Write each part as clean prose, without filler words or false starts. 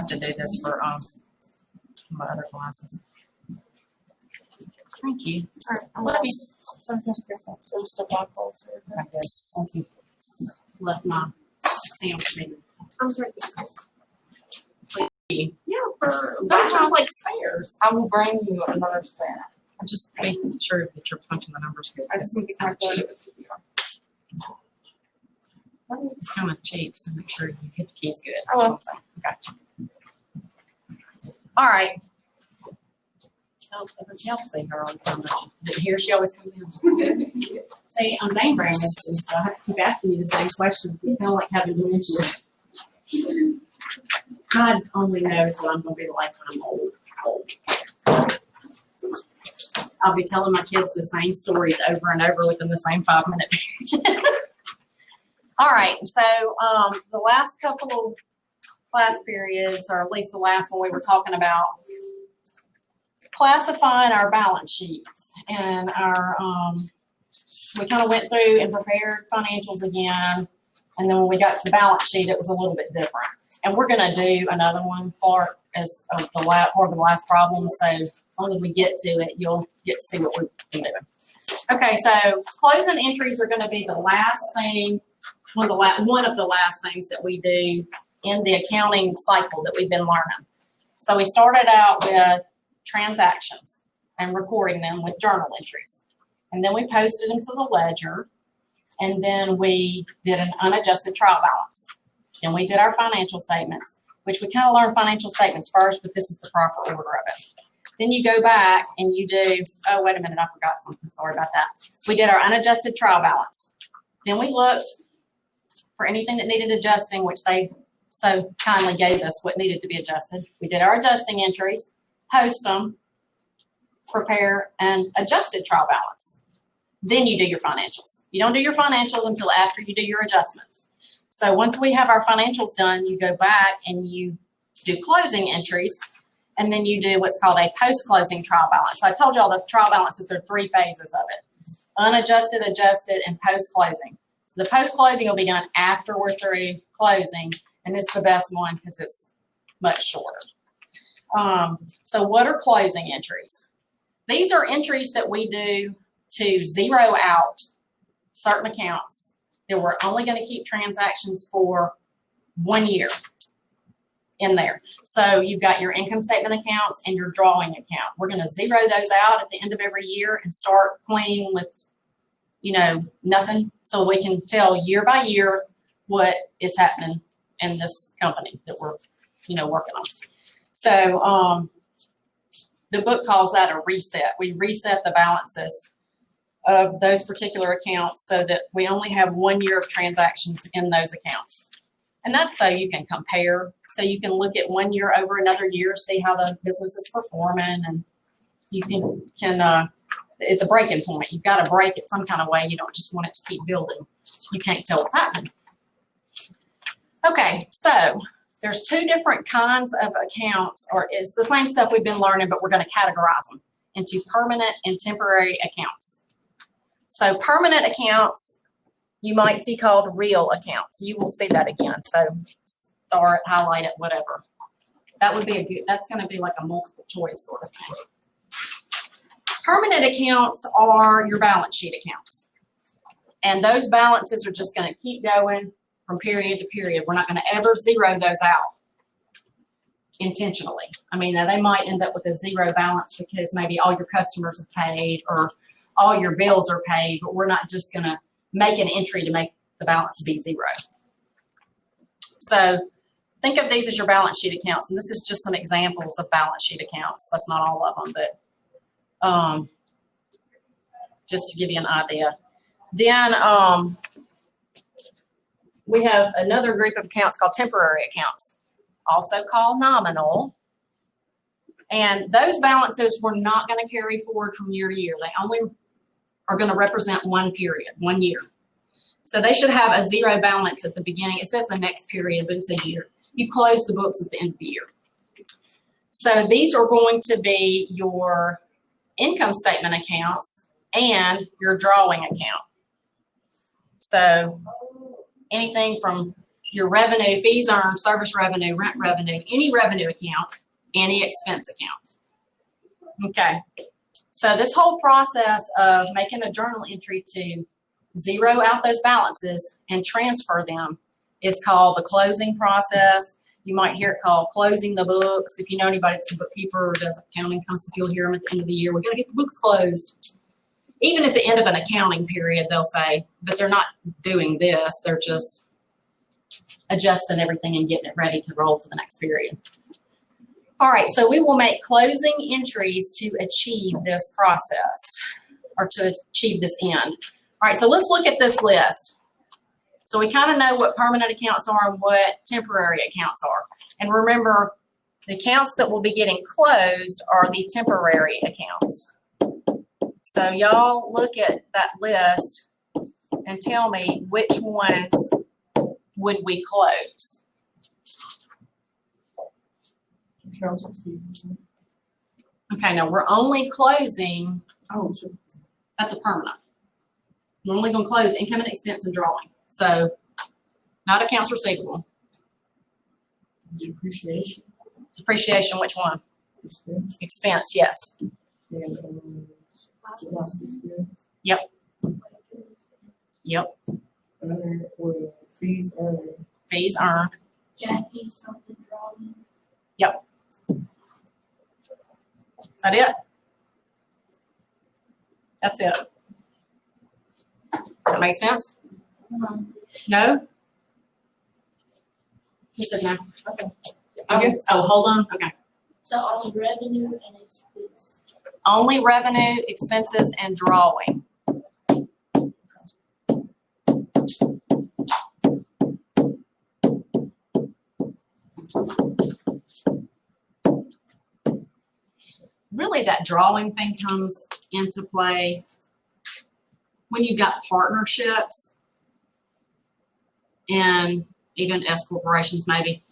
to do this for my other classes. Thank you. All right, I love you. So just a black hole too. I guess. Thank you. Left my sandwich menu. I'm sorry. Yeah, Those are like spares. I will bring you another spare. I'm just making sure that you're punching the numbers good. I just need to get my cheap. phone. It's kind of cheap, so make sure you hit the keys good. I will. Okay. All right. So everybody else see her all the time. Here she always comes in. See, I'm name branding, so I have to keep asking you the same questions. It's kind of like having dementia. God only knows what I'm going to be like when I'm old. I'll be telling my kids the same stories over and over within the same 5-minute period. All right, so the last couple of class periods, or at least the last one, we were talking about classifying our balance sheets, and our we kind of went through and prepared financials again, and then when we got to the balance sheet, it was a little bit different. And we're going to do another one part as of the last problem. So as long as we get to it, you'll get to see what we've been doing. Okay, so closing entries are going to be the last thing, one of the last things that we do in the accounting cycle that we've been learning. So we started out with transactions and recording them with journal entries. And then we posted them to the ledger. And then we did an unadjusted trial balance. Then we did our financial statements, which we kind of learned financial statements first, but this is the proper order of it. Then you go back and you do, oh, wait a minute, I forgot something. Sorry about that. We did our unadjusted trial balance. Then we looked for anything that needed adjusting, which they so kindly gave us what needed to be adjusted. We did our adjusting entries, post them, prepare an adjusted trial balance. Then you do your financials. You don't do your financials until after you do your adjustments. So once we have our financials done, you go back and you do closing entries, and then you do what's called a post-closing trial balance. So I told you all the trial balances, there are 3 phases of it: unadjusted, adjusted, and post-closing. So the post-closing will be done after we're through closing, and this is the best one because it's much shorter. So what are closing entries? These are entries that we do to zero out certain accounts that we're only going to keep transactions for 1 year in there. So you've got your income statement accounts and your drawing account. We're going to zero those out at the end of every year and start clean with, nothing, so we can tell year by year what is happening in this company that we're, working on. So the book calls that a reset. We reset the balances of those particular accounts so that we only have 1 year of transactions in those accounts. And that's so you can compare, so you can look at 1 year over another year, see how the business is performing, and you can it's a breaking point. You've got to break it some kind of way. You don't just want it to keep building. You can't tell what's happening. Okay, so there's 2 different kinds of accounts, or it's the same stuff we've been learning, but we're going to categorize them into permanent and temporary accounts. So permanent accounts, you might see called real accounts. You will see that again. So start, highlight it, whatever. That would be that's going to be like a multiple choice sort of thing. Permanent accounts are your balance sheet accounts. And those balances are just going to keep going from period to period. We're not going to ever zero those out intentionally. I mean, now they might end up with a zero balance because maybe all your customers are paid or all your bills are paid, but we're not just going to make an entry to make the balance be zero. So think of these as your balance sheet accounts, and this is just some examples of balance sheet accounts. That's not all of them, but just to give you an idea. Then we have another group of accounts called temporary accounts, also called nominal. And those balances we're not going to carry forward from year to year. They only are going to represent 1 period, 1 year. So they should have a zero balance at the beginning. It says the next period, but it's a year. You close the books at the end of the year. So these are going to be your income statement accounts and your drawing account. So anything from your revenue, fees earned, service revenue, rent revenue, any revenue account, any expense account. Okay, so this whole process of making a journal entry to zero out those balances and transfer them is called the closing process. You might hear it called closing the books. If you know anybody that's a bookkeeper or does accounting, you'll hear them at the end of the year. We're going to get the books closed. Even at the end of an accounting period, they'll say, but they're not doing this. They're just adjusting everything and getting it ready to roll to the next period. All right, so we will make closing entries to achieve this process or to achieve this end. All right, so let's look at this list. So we kind of know what permanent accounts are and what temporary accounts are. And remember, the accounts that will be getting closed are the temporary accounts. So y'all look at that list and tell me which ones would we close. Okay, now we're only closing, that's a permanent. We're only going to close income and expense and drawing. So not accounts receivable. Depreciation. Depreciation, which one? Expense. Expense, yes. And expense. Yep. Yep. Fees earned. Fees earned. Jackie, something drawing. Yep. Is that it? That's it. That makes sense? No? You said no. Okay. Okay. Oh, hold on. Okay. So all revenue and expense. Only revenue, expenses, and drawing. Really, that drawing thing comes into play when you've got partnerships and even S corporations maybe,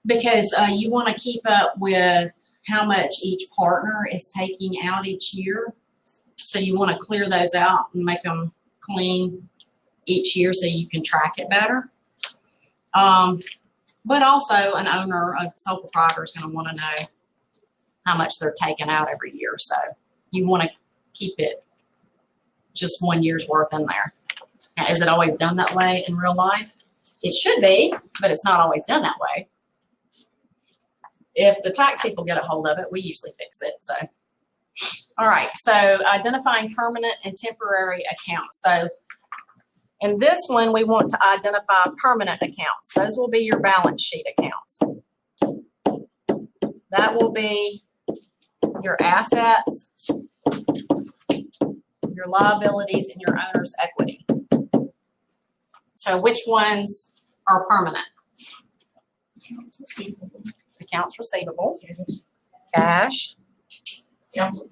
because you want to keep up with how much each partner is taking out each year. So you want to clear those out and make them clean each year so you can track it better. But also an owner, a sole proprietor, is going to want to know how much they're taking out every year. So you want to keep it just 1 year's worth in there. Now, is it always done that way in real life? It should be, but it's not always done that way. If the tax people get a hold of it, we usually fix it. So, all right. So identifying permanent and temporary accounts. So in this one, we want to identify permanent accounts. Those will be your balance sheet accounts. That will be your assets, your liabilities, and your owner's equity. So which ones are permanent? Accounts receivable. Accounts receivable, cash, Capital.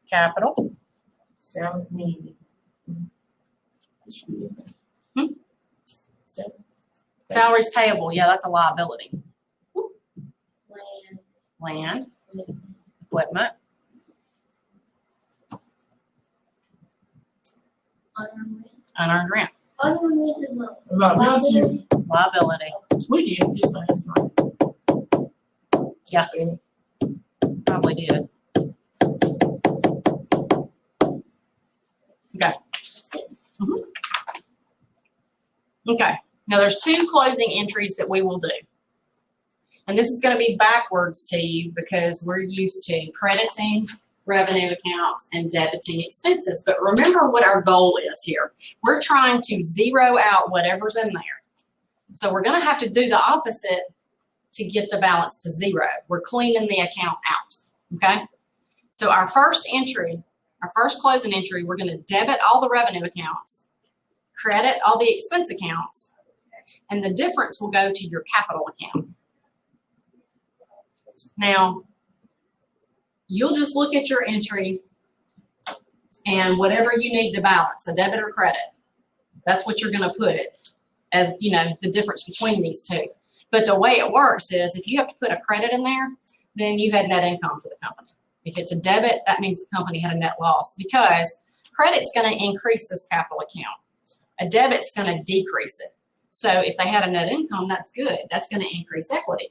capital, Salary. salaries payable. Yeah, that's a liability. Land. Land, equipment, Unearned rent. unearned rent, Unearned rent is a Liability. liability. We did this last night. Yeah. And Probably did. Okay. Mhm. Okay. Now there's two closing entries that we will do. And this is going to be backwards to you because we're used to crediting revenue accounts and debiting expenses. But remember what our goal is here. We're trying to zero out whatever's in there. So we're going to have to do the opposite to get the balance to zero. We're cleaning the account out, okay? So our first entry, our first closing entry, we're going to debit all the revenue accounts, credit all the expense accounts, and the difference will go to your capital account. Now, you'll just look at your entry and whatever you need to balance, a debit or credit, that's what you're going to put as, you know, the difference between these two. But the way it works is if you have to put a credit in there, then you had net income for the company. If it's a debit, that means the company had a net loss because credit's going to increase this capital account. A debit's going to decrease it. So if they had a net income, that's good. That's going to increase equity.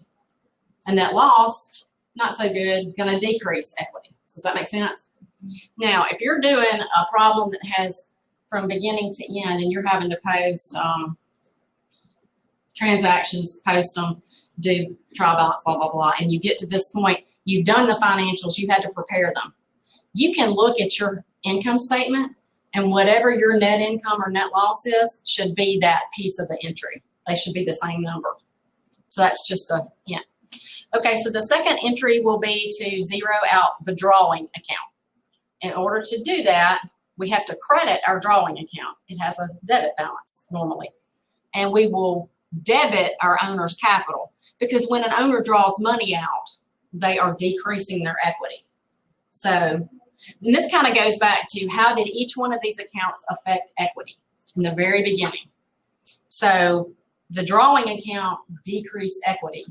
A net loss, not so good, going to decrease equity. Does that make sense? Now, if you're doing a problem that has from beginning to end and you're having to post transactions, post them, do trial balance, blah, blah, blah, and you get to this point, you've done the financials, you had to prepare them. You can look at your income statement, and whatever your net income or net loss is should be that piece of the entry. They should be the same number. So that's just a hint. Okay, so the second entry will be to zero out the drawing account. In order to do that, we have to credit our drawing account. It has a debit balance normally. And we will debit our owner's capital, because when an owner draws money out, they are decreasing their equity. So, and this kind of goes back to how did each one of these accounts affect equity in the very beginning. So the drawing account decreased equity.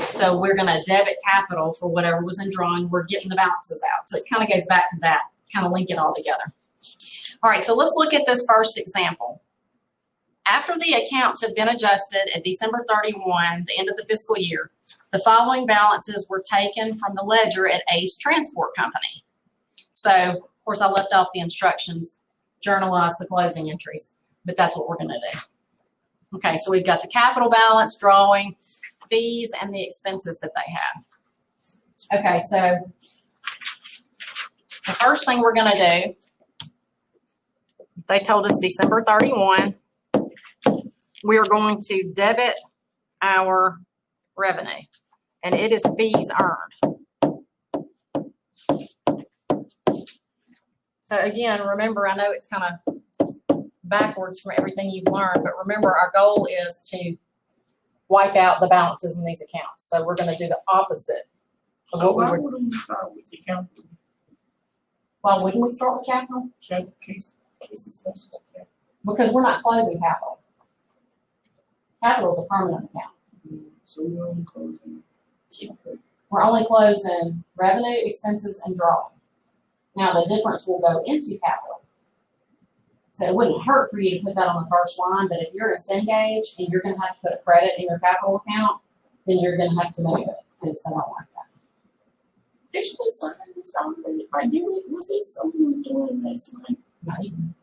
So we're going to debit capital for whatever was in drawing. We're getting the balances out. So it kind of goes back to that, kind of link it all together. All right, so let's look at this first example. After the accounts have been adjusted at December 31, the end of the fiscal year, the following balances were taken from the ledger at Ace Transport Company. So, of course, I left off the instructions, journalize the closing entries, but that's what we're going to do. Okay, so we've got the capital balance, drawing, fees, and the expenses that they have. Okay, so the first thing we're going to do, they told us December 31, we are going to debit our revenue, and it is fees earned. So again, remember, I know it's kind of backwards from everything you've learned, but remember our goal is to wipe out the balances in these accounts. So we're going to do the opposite of So what we why were. wouldn't we start with the capital? Why wouldn't we start with capital? Case expenses, okay. Because we're not closing capital. Capital is a permanent account. So we're only closing. Okay. We're only closing revenue, expenses, and drawing. Now the difference will go into capital. So it wouldn't hurt for you to put that on the first line, but if you're a Cengage and you're going to have to put a credit in your capital account, then you're going to have to move it, because they don't like that. Did you sign this already? Like, was this something we were doing last night? Not even.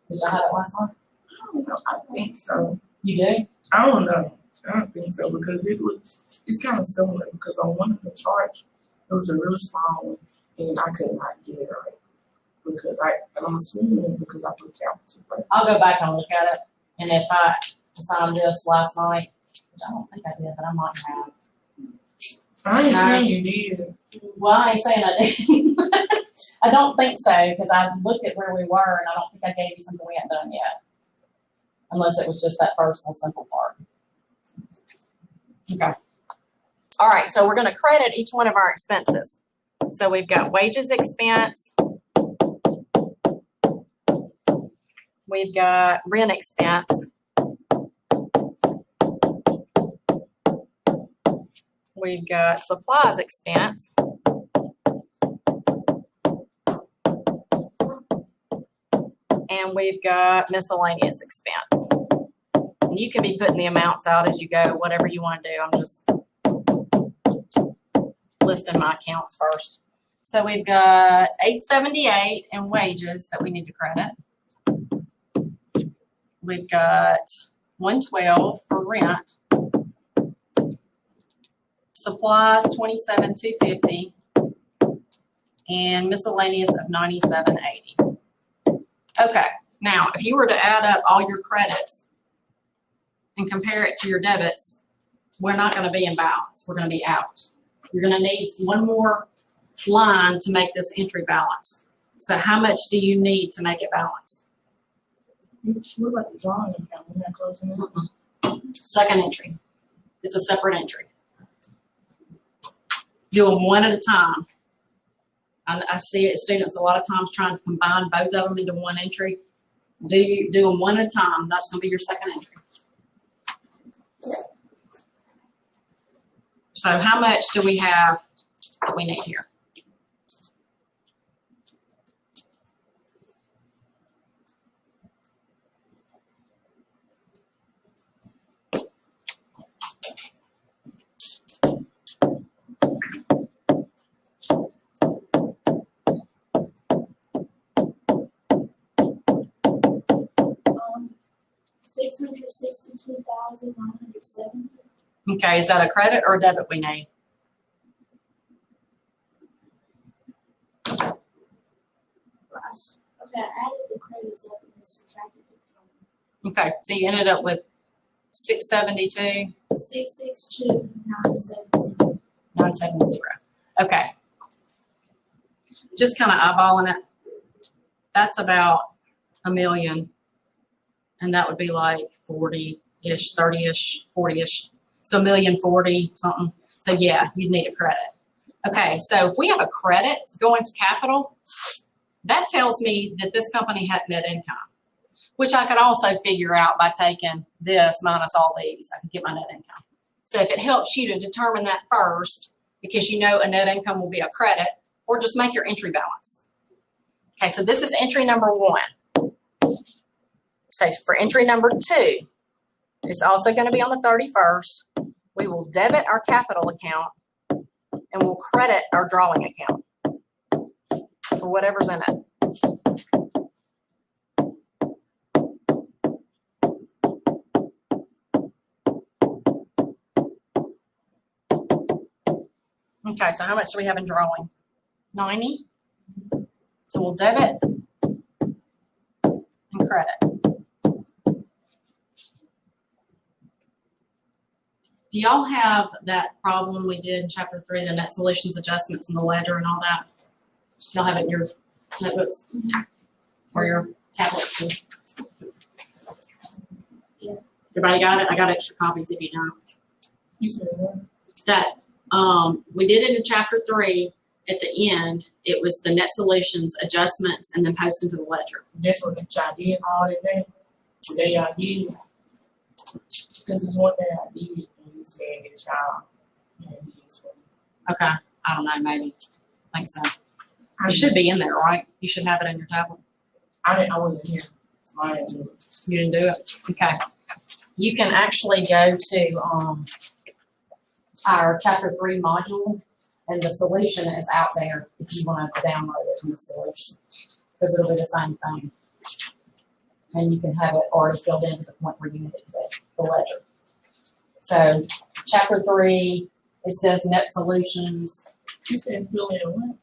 Did y'all have it last night? I don't know. I think so. You do? I don't know. I don't think so, because it's kind of similar, because on one of the charts, it was a really small one, and I could not get it right. Because I'm assuming because I put capital first. I'll go back and look at it. And if I assigned this last night, which I don't think I did, but I might have. I ain't No. saying you did. Well, I ain't saying I didn't. I don't think so, because I looked at where we were, and I don't think I gave you something we hadn't done yet. Unless it was just that first little simple part. Okay. All right, so we're going to credit each one of our expenses. So we've got wages expense. We've got rent expense. We've got supplies expense. And we've got miscellaneous expense. And you can be putting the amounts out as you go, whatever you want to do. I'm just listing my accounts first. So we've got $878 in wages that we need to credit. We've got $112 for rent. Supplies $27,250, and miscellaneous of $97.80. Okay, now if you were to add up all your credits and compare it to your debits, we're not going to be in balance. We're going to be out. You're going to need one more line to make this entry balance. So how much do you need to make it balance? What about the drawing account? We're not closing it? Second entry. It's a separate entry. Do them one at a time. I see it, students a lot of times trying to combine both of them into one entry. Do them one at a time. That's going to be your second entry. So how much do we have that we need here? $662,970. Okay, is that a credit or a debit we need? Okay, I added the credits up and then subtracted it from Okay, so you ended up with 672, 662,970. 970. Okay. Just kind of eyeballing it. That's about $1 million. And that would be like 40-ish, 30-ish, 40-ish. So $1,040,000 something. So yeah, you'd need a credit. Okay, so if we have a credit going to capital, that tells me that this company had net income, which I could also figure out by taking this minus all these. I could get my net income. So if it helps you to determine that first, because you know a net income will be a credit, or just make your entry balance. Okay, so this is entry number 1. So for entry number 2, it's also going to be on the 31st. We will debit our capital account and we'll credit our drawing account for whatever's in it. Okay, so how much do we have in drawing? 90. So we'll debit and credit. Do y'all have that problem we did in chapter 3, the net solutions adjustments in the ledger and all that? Y'all have it in your notebooks or your tablets? Yeah. Everybody got it? I got extra copies if you don't. You said what? That we did it in chapter 3. At the end, it was the net solutions adjustments and then post into the ledger. That's what y'all did all that day. The day y'all did. Because it's one day I did, and you said that y'all had these for me. Okay, I don't know, maybe. I think so. It should be in there, right? You should have it in your tablet. I wasn't here. So I didn't do it. You didn't do it? Okay. You can actually go to our chapter 3 module, and the solution is out there if you want to download it from the solution, because it'll be the same thing. And you can have it already filled in to the point where you need it to the ledger. So chapter 3, it says net solutions. You said fill in what?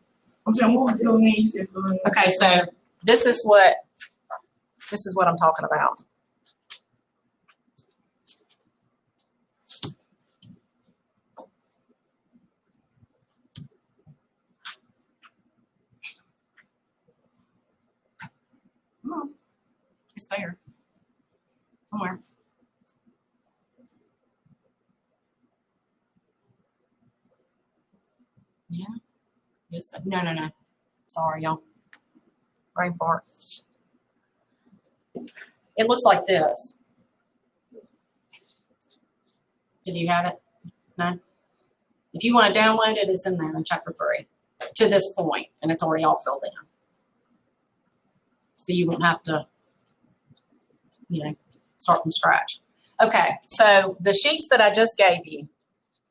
I'm saying what was filling in? You said fill in. Okay, so this is what I'm talking about. Oh, it's there somewhere. Yeah. Yes. No. Sorry, y'all. Brain fart. It looks like this. Did you have it? No? If you want to download it, it's in there in chapter 3 to this point, and it's already all filled in. So you won't have to, start from scratch. Okay, so the sheets that I just gave you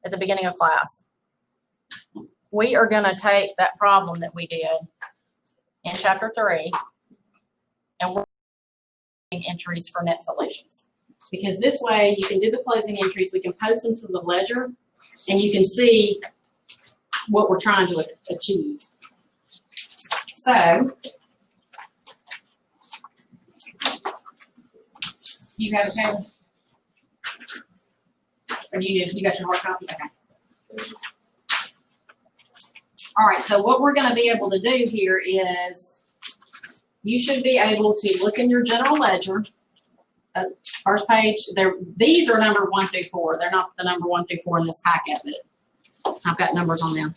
at the beginning of class, we are going to take that problem that we did in chapter 3, and we're doing entries for net solutions. Because this way you can do the closing entries, we can post them to the ledger, and you can see what we're trying to achieve. So, you have a pen? Or do you got your hard copy? Okay. All right, so what we're going to be able to do here is you should be able to look in your general ledger. First page, these are numbered 1 through 4. They're not the number 1 through 4 in this packet, but I've got numbers on them.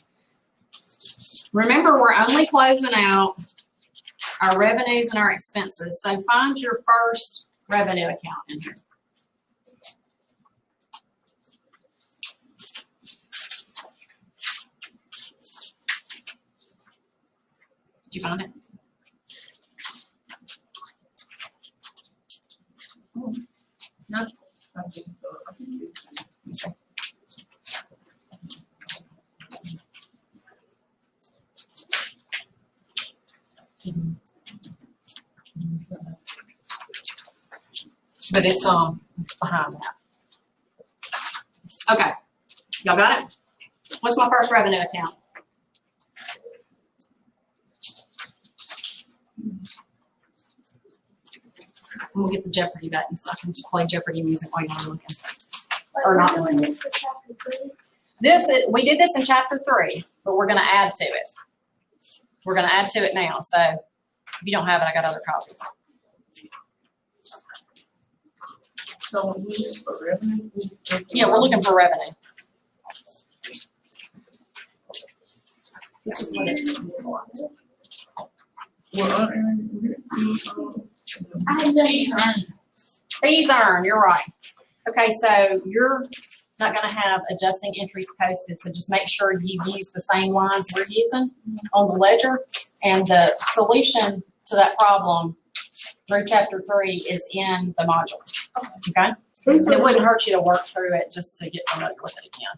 Remember, we're only closing out our revenues and our expenses. So find your first revenue account in here. Did you find it? Oh, no. I think so. I think it's But it's It's behind that. Okay, y'all got it? What's my first revenue account? I'm gonna get the Jeopardy button so I can just play Jeopardy music while y'all looking. Or not. We're doing this for chapter 3. We did this in chapter 3, but we're gonna add to it. We're gonna add to it now, so if you don't have it, I got other copies. So when we look for revenue. Yeah, we're looking for revenue. This is what it is. Well, I know. Fees earned, you're right. Okay, so you're not gonna have adjusting entries posted, so just make sure you use the same lines we're using on the ledger. And the solution to that problem through chapter 3 is in the module, okay? And it wouldn't hurt you to work through it just to get familiar with it again.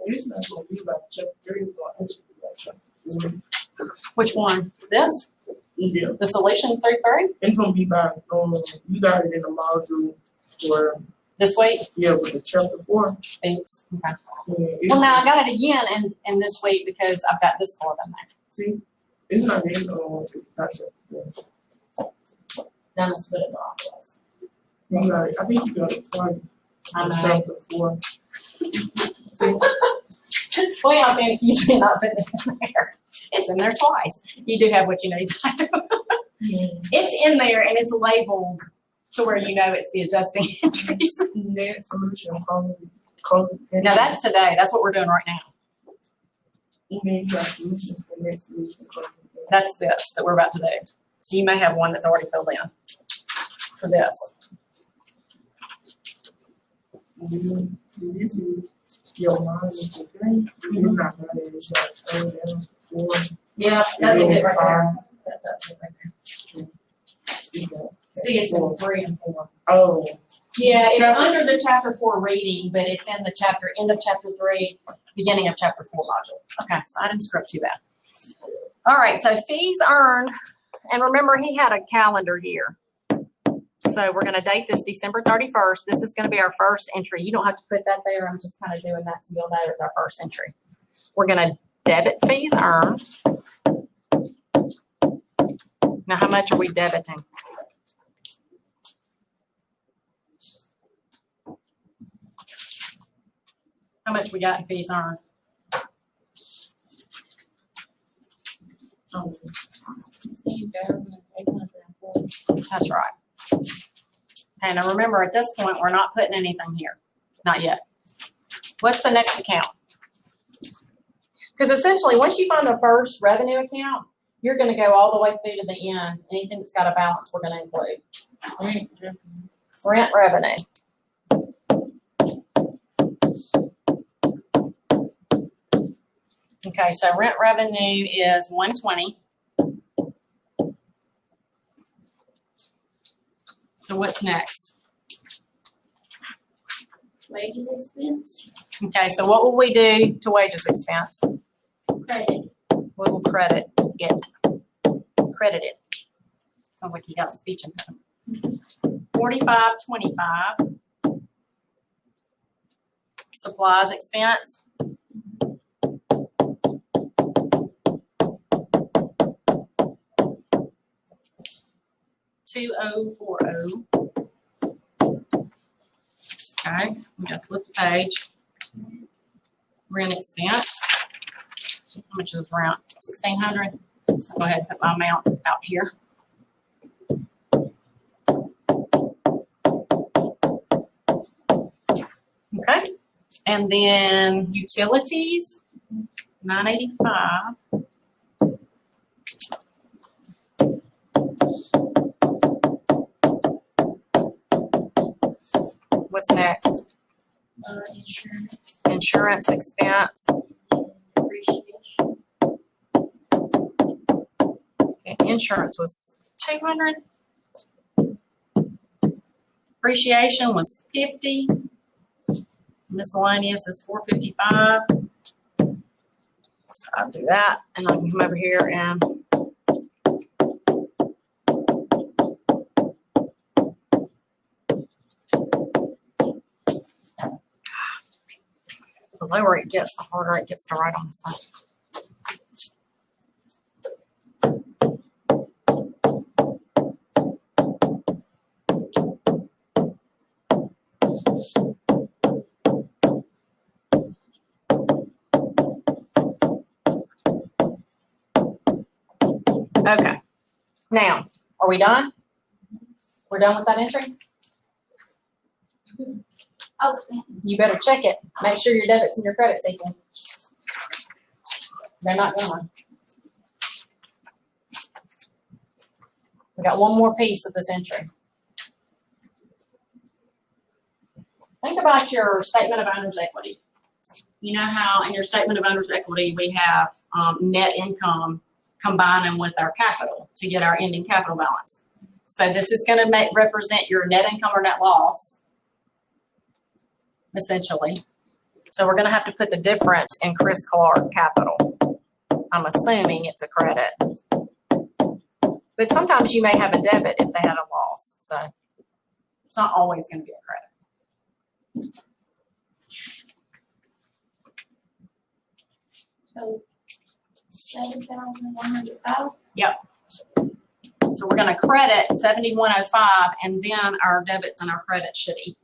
It's not gonna be like chapter 3, it's gonna actually be like chapter 4. Which one? This? Yeah, The solution through 3? it's gonna be like, you got it in the module where, This week? yeah, with the chapter 4. Thanks. Okay. Yeah, Well, now I got it again in this week because I've got this part in there. see, it's not in, it's not chapter 4. Now let's put it in the wrong place. You got it, I think you got it twice. I know. Chapter 4. See, Well, I think you should not put it in there. It's in there twice. You do have what you need. It's in there and it's labeled to where you know it's the adjusting entries. net solution, close. Now that's today. That's what we're doing right now. And then you got solutions for net solution. That's this that we're about to do. So you may have one that's already filled in for this. This is your line is the thing. It's not that it's not staying down for. Yeah, that is it right there. That's it right there. See, it's in 3 and 4. Oh, Yeah, it's Chapter- under the chapter 4 reading, but it's in the chapter, end of chapter 3, beginning of chapter 4 module. Okay, so I didn't screw up too bad. All right, so fees earned, and remember he had a calendar year. So we're gonna date this December 31st. This is gonna be our first entry. You don't have to put that there. I'm just kind of doing that so you'll know it's our first entry. We're gonna debit fees earned. Now, how much are we debiting? How much we got in fees earned? That's right. Okay, now remember, at this point, we're not putting anything here. Not yet. What's the next account? Because essentially, once you find the first revenue account, you're gonna go all the way through to the end. Anything that's got a balance, we're gonna include. Rent revenue. Okay, so rent revenue is 120. So what's next? Wages expense, Okay, so what will we do to wages expense? credit. We will credit it. Credit it. Sounds like you got a speech impediment. 45.25. Supplies expense. $2,040. Okay, we gotta flip the page. Rent expense. How much is rent? 1,600. So go ahead and put my amount out here. Okay, and then utilities, 985. What's next? Insurance, Insurance expense. depreciation, Okay, insurance was 200. Depreciation was 50. Miscellaneous is 455. So I'll do that, and I can come over here and The lower it gets, the harder it gets to write on the side. Okay, now, are we done? We're done with that entry? Oh, You better check it. Make sure your debits and your credits equal. They're not gonna. We got one more piece of this entry. Think about your statement of owner's equity. You know how in your statement of owner's equity, we have net income combining with our capital to get our ending capital balance. So this is gonna represent your net income or net loss, essentially. So we're gonna have to put the difference in Chris Clark capital. I'm assuming it's a credit. But sometimes you may have a debit if they had a loss, so it's not always gonna be a credit. so 7,105. Yep. So we're gonna credit 7105 and then our debits and our credits should equal.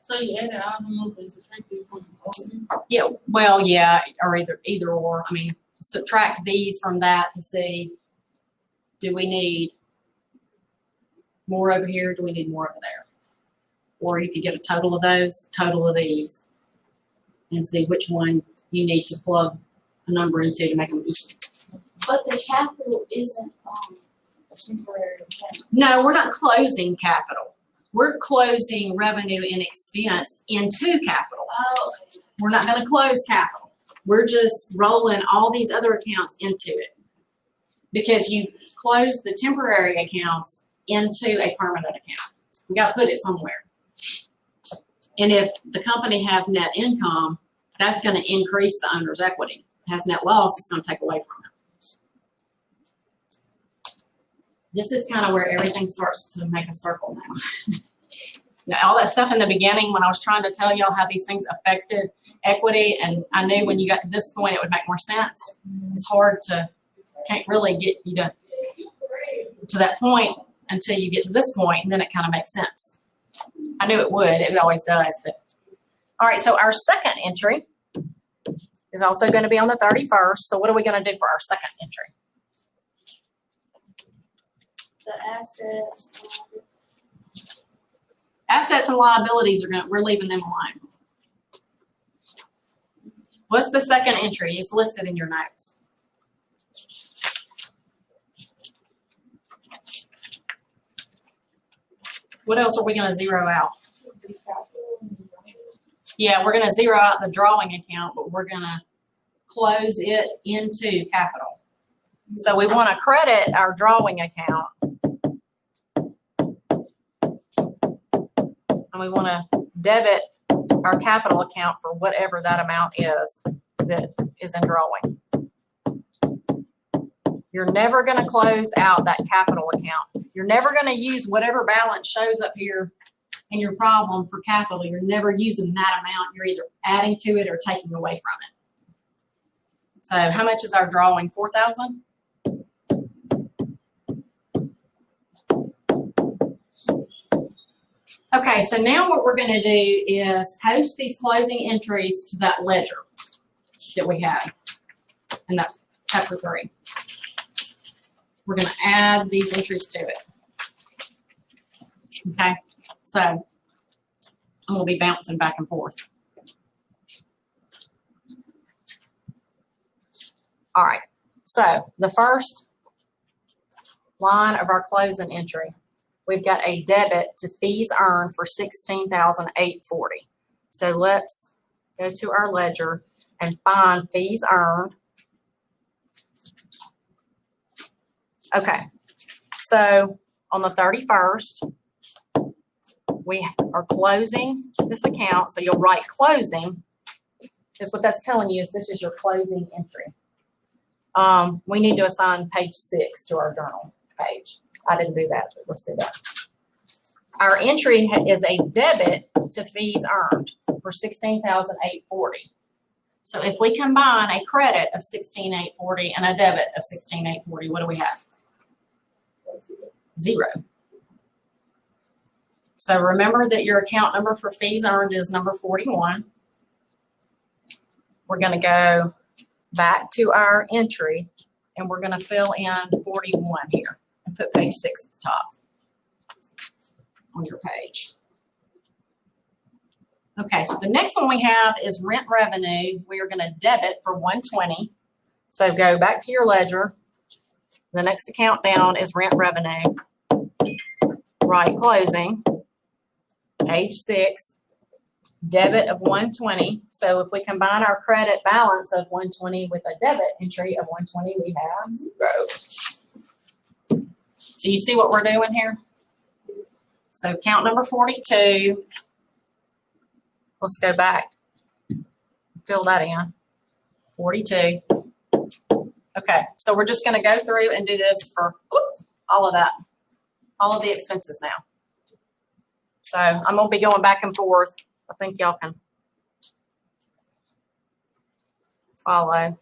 So you added all the numbers exactly from the Yeah, well, yeah, or either or. I mean, subtract these from that to see, do we need more over here? Do we need more over there? Or you could get a total of those, total of these, and see which one you need to plug a number into to make them equal. But the capital isn't a temporary account. No, we're not closing capital. We're closing revenue and expense into capital. Oh, okay. We're not gonna close capital. We're just rolling all these other accounts into it. Because you close the temporary accounts into a permanent account. We gotta put it somewhere. And if the company has net income, that's gonna increase the owner's equity. If it has net loss, it's gonna take away from it. This is kind of where everything starts to make a circle now. Now, all that stuff in the beginning when I was trying to tell y'all how these things affected equity, and I knew when you got to this point it would make more sense. It's hard to, can't really get you to that point until you get to this point, and then it kind of makes sense. I knew it would, it always does. But all right, so our second entry is also going to be on the 31st. So what are we going to do for our second entry? The assets. Assets and liabilities we're leaving them alone. What's the second entry? It's listed in your notes. What else are we going to zero out? Yeah, we're going to zero out the drawing account, but we're going to close it into capital. So we want to credit our drawing account. And we want to debit our capital account for whatever that amount is that is in drawing. You're never going to close out that capital account. You're never going to use whatever balance shows up here in your problem for capital. You're never using that amount. You're either adding to it or taking away from it. So how much is our drawing? 4,000? Okay, so now what we're going to do is post these closing entries to that ledger that we had in that chapter 3. We're going to add these entries to it. Okay, so I'm going to be bouncing back and forth. All right, so the first line of our closing entry, we've got a debit to fees earned for $16,840. So let's go to our ledger and find fees earned. Okay, so on the 31st, we are closing this account. So you'll write closing, because what that's telling you is this is your closing entry. We need to assign page 6 to our journal page. I didn't do that, but let's do that. Our entry is a debit to fees earned for $16,840. So if we combine a credit of $16,840 and a debit of $16,840, what do we have? 0. So remember that your account number for fees earned is number 41. We're going to go back to our entry and we're going to fill in 41 here and put page 6 at the top on your page. Okay, so the next one we have is rent revenue. We are going to debit for 120. So go back to your ledger. The next account down is rent revenue. Right closing. Page 6. Debit of 120. So if we combine our credit balance of 120 with a debit entry of 120, we have 0. So you see what we're doing here? So count number 42. Let's go back. Fill that in. 42. Okay, so we're just going to go through and do this for all of that, all of the expenses now. So I'm going to be going back and forth. I think y'all can follow.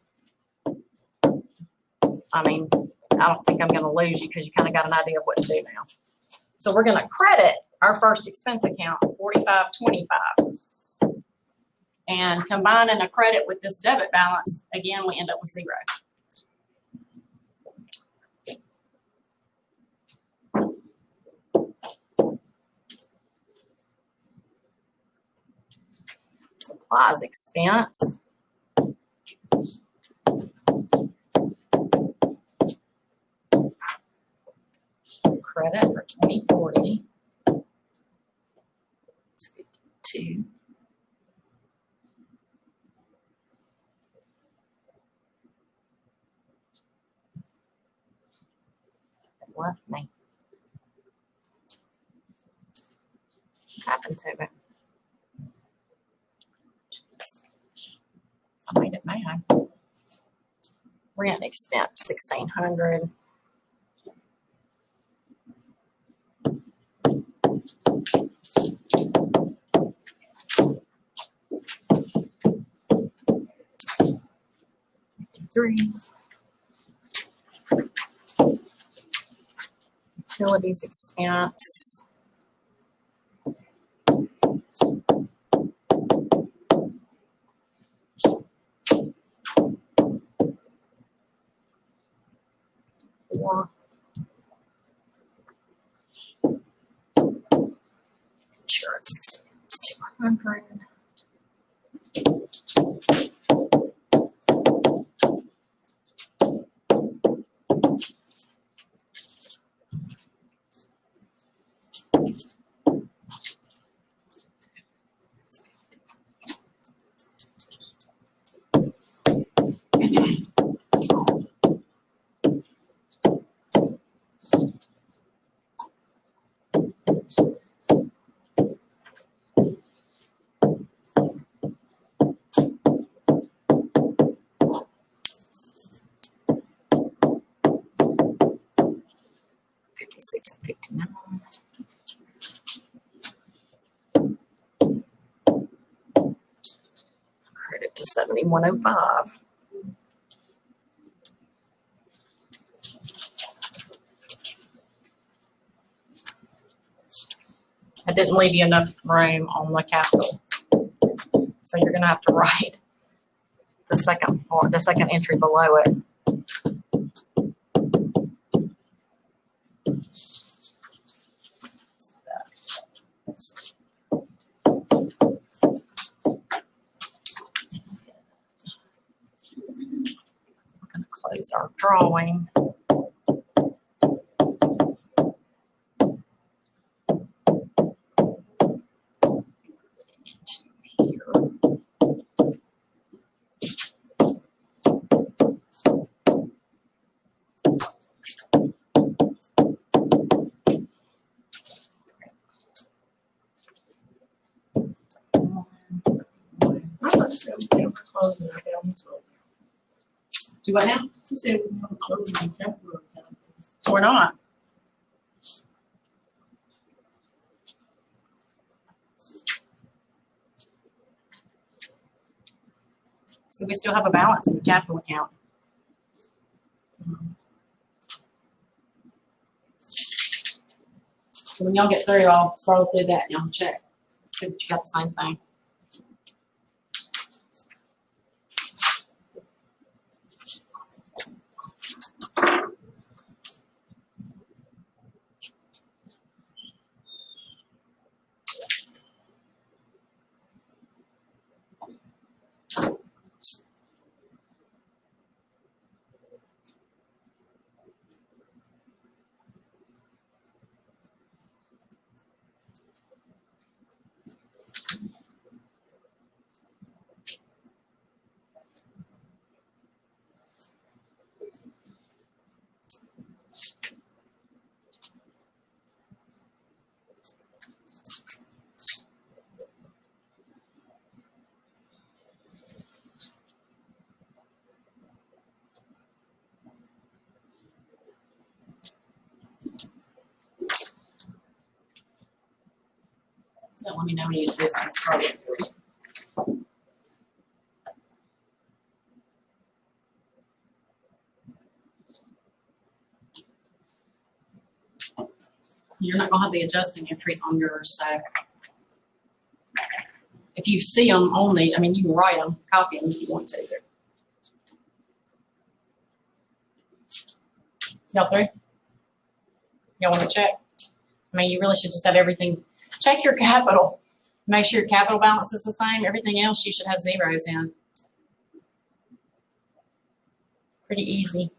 I mean, I don't think I'm going to lose you because you kind of got an idea of what to do now. So we're going to credit our first expense account, $45.25. And combining a credit with this debit balance, again, we end up with 0. Supplies expense. Credit for 2040. It's 52. It left me. What happened to it? I made it mad. Rent expense, $1,600. Utilities expense. Insurance expense, 200. Credit to 7105. I didn't leave you enough room on the capital, so you're going to have to write the second part, the second entry below it. We're going to close our drawing. Do what now? You said we never closed the temporary account. We're not. So we still have a balance in the capital account. So when y'all get through, I'll scroll through that and y'all check, see that you got the same thing. So let me know when you do this and scroll through. You're not gonna have the adjusting entries on yours, so if you see them on the, I mean, you can write them, copy them if you want to. Y'all through? Y'all want to check? I mean, you really should just have everything. Check your capital. Make sure your capital balance is the same. Everything else you should have zeros in. Pretty easy.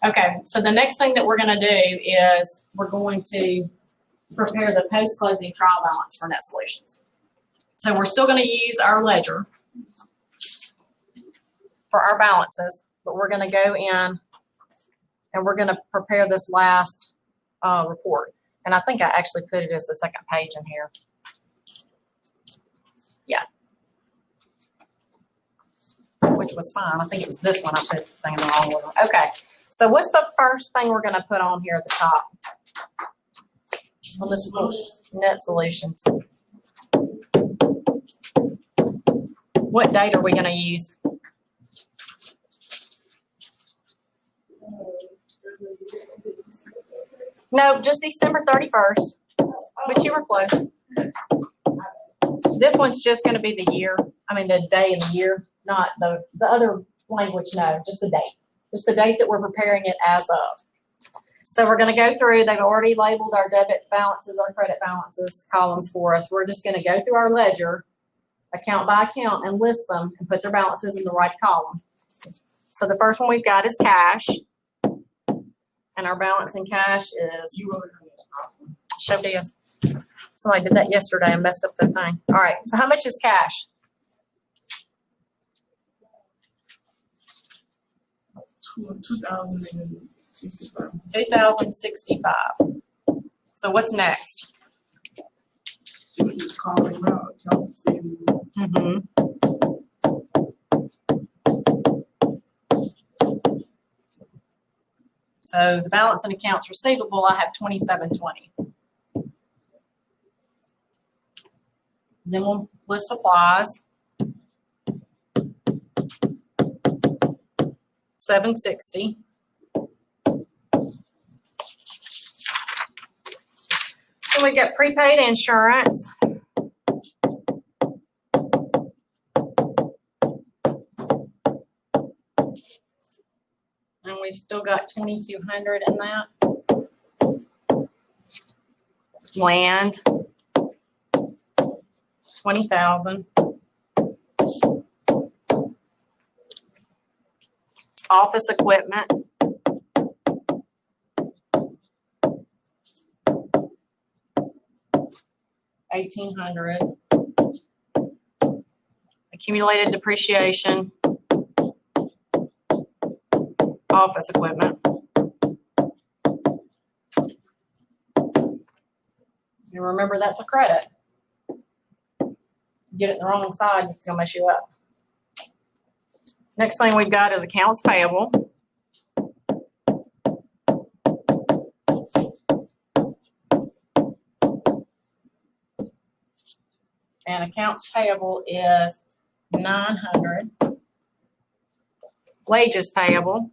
Okay, so the next thing that we're going to do is we're going to prepare the post-closing trial balance for Net Solutions. So we're still going to use our ledger for our balances, but we're going to go in and we're going to prepare this last report. And I think I actually put it as the second page in here. Yeah. Which was fine. I think it was this one I put the thing in the wrong order. Okay. So what's the first thing we're going to put on here at the top? On this Net Solutions. What date are we going to use? No, just December 31st. But you were close. This one's just going to be the year. I mean, the day and the year, not the other language. No, just the date. Just the date that we're preparing it as of. So we're going to go through. They've already labeled our debit balances, our credit balances columns for us. We're just going to go through our ledger, account by account, and list them and put their balances in the right column. So the first one we've got is cash. And our balance in cash is, show to you. Somebody did that yesterday and messed up the thing. All right, so how much is cash? $2,065. 2,065. So what's next? Just calling them out, account receivable. So the balance in accounts receivable, I have 2720. Then we'll list supplies. 760. Then we get prepaid insurance. And we've still got 2,200 in that. Land. 20,000. Office equipment. $1,800. Accumulated depreciation. Office equipment. You remember that's a credit. Get it in the wrong side, it's gonna mess you up. Next thing we've got is accounts payable. And accounts payable is 900. Wages payable.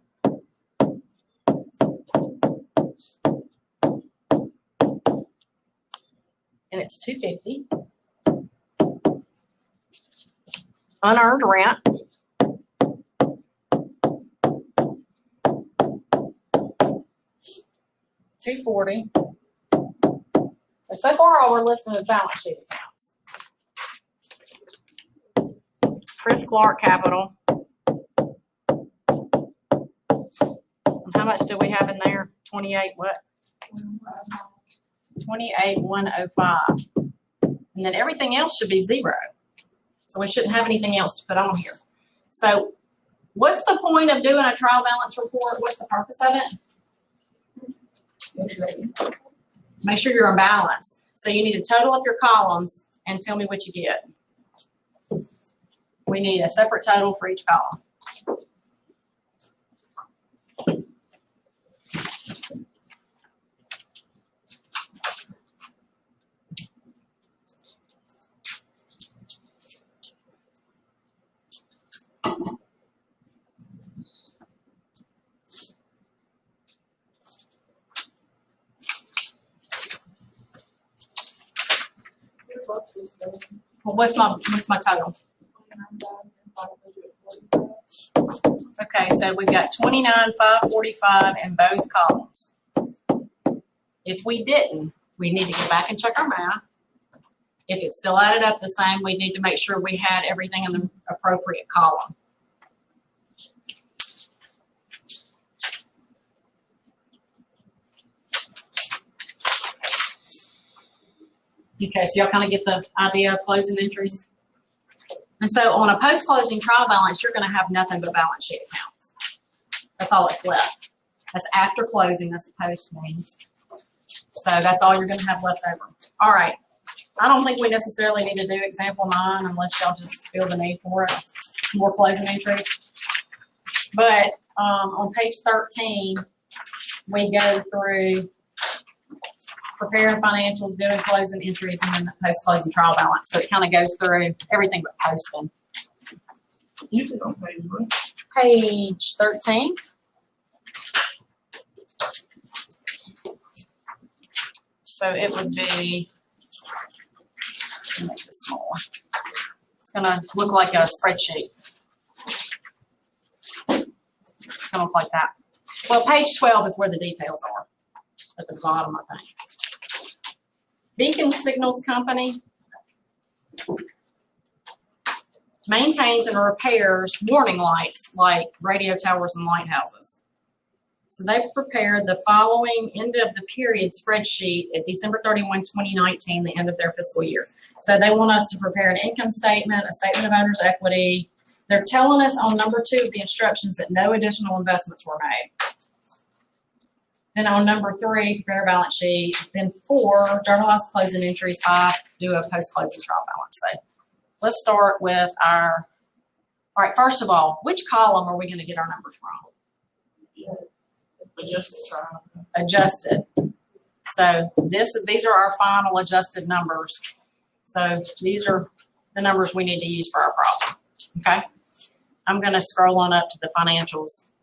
And it's 250. Unearned rent. $240. So far all we're listing is balance sheet accounts. Chris Clark Capital. And how much do we have in there? 28 what? 28,105. And then everything else should be zero. So we shouldn't have anything else to put on here. So what's the point of doing a trial balance report? What's the purpose of it? Make sure you're in balance. So you need to total up your columns and tell me what you get. We need a separate total for each column. Well, what's my total? Okay, so we've got 29,545 in both columns. If we didn't, we need to go back and check our math. If it still added up the same, we need to make sure we had everything in the appropriate column. Okay, so y'all kind of get the idea of closing entries. And so on a post-closing trial balance, you're going to have nothing but balance sheet accounts. That's all that's left. That's after closing, that's what post means. So that's all you're going to have left over. All right. I don't think we necessarily need to do example 9 unless y'all just feel the need for it. More closing entries. But on page 13, we go through preparing financials, doing closing entries, and then the post-closing trial balance. So it kind of goes through everything but posting. Usually on page what? Page 13. So it would be, let me make this smaller. It's going to look like a spreadsheet. It's going to look like that. Well, page 12 is where the details are at the bottom, I think. Beacon Signals Company maintains and repairs warning lights like radio towers and lighthouses. So they prepared the following end of the period spreadsheet at December 31, 2019, the end of their fiscal year. So they want us to prepare an income statement, a statement of owner's equity. They're telling us on number 2 of the instructions that no additional investments were made. Then on number 3, prepare a balance sheet. Then 4, journalize closing entries. 5, do a post-closing trial balance. So let's start with our, all right, first of all, which column are we going to get our numbers from? Yeah. Adjusted trial. Adjusted. So these are our final adjusted numbers. So these are the numbers we need to use for our problem. Okay? I'm going to scroll on up to the financials,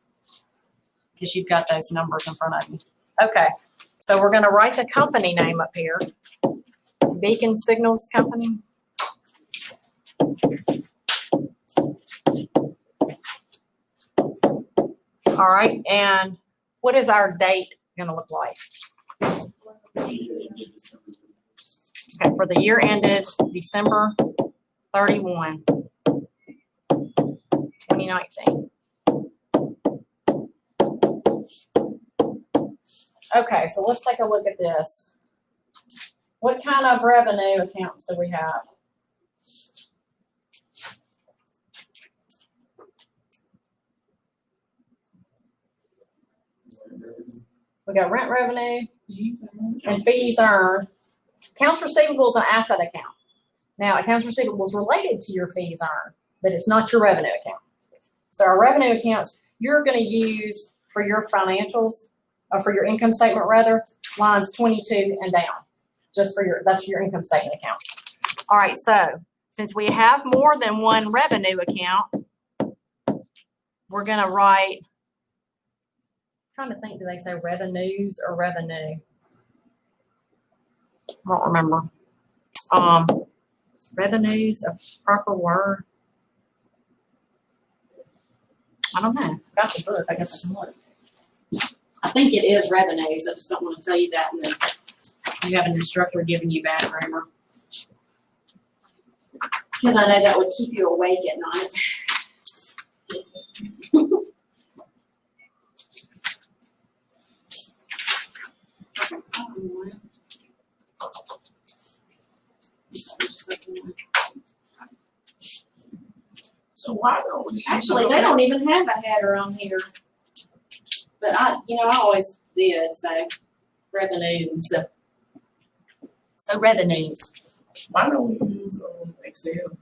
because you've got those numbers in front of you. Okay, so we're going to write the company name up here. Beacon Signals Company. All right, and what is our date going to look like? Okay, for the year ended December 31, 2019. Okay, so let's take a look at this. What kind of revenue accounts do we have? We got rent revenue and fees earned. Accounts receivable is an asset account. Now, accounts receivable is related to your fees earned, but it's not your revenue account. So our revenue accounts, you're going to use for your financials, or for your income statement rather, lines 22 and down. Just for your, that's your income statement account. All right, so since we have more than one revenue account, we're gonna write, trying to think, do they say revenues or revenue? I don't remember. Is revenues a proper word? I don't know. Got the book. I guess I can look. I think it is revenues. I just don't want to tell you that, and then you have an instructor giving you bad grammar. Because I know that would keep you awake at night. So why don't we? Actually, they don't even have a header on here. But I always did say revenues. So revenues. Why don't we use Excel?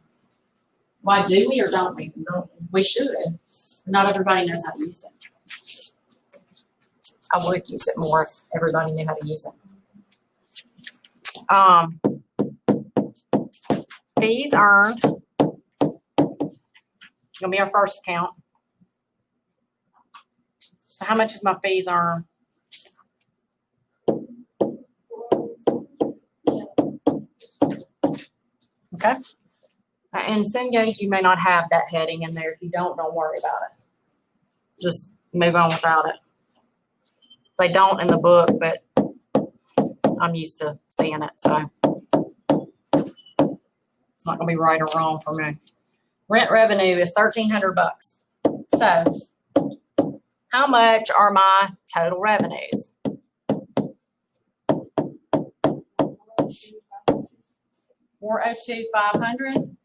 Why do we or don't we? No. We should. Not everybody knows how to use it. I would use it more if everybody knew how to use it. Fees earned. Gonna be our first account. So how much is my fees earned? Okay. And Cengage, you may not have that heading in there. If you don't worry about it. Just move on without it. They don't in the book, but I'm used to seeing it, so it's not gonna be right or wrong for me. Rent revenue is $1,300. So how much are my total revenues? $402,500.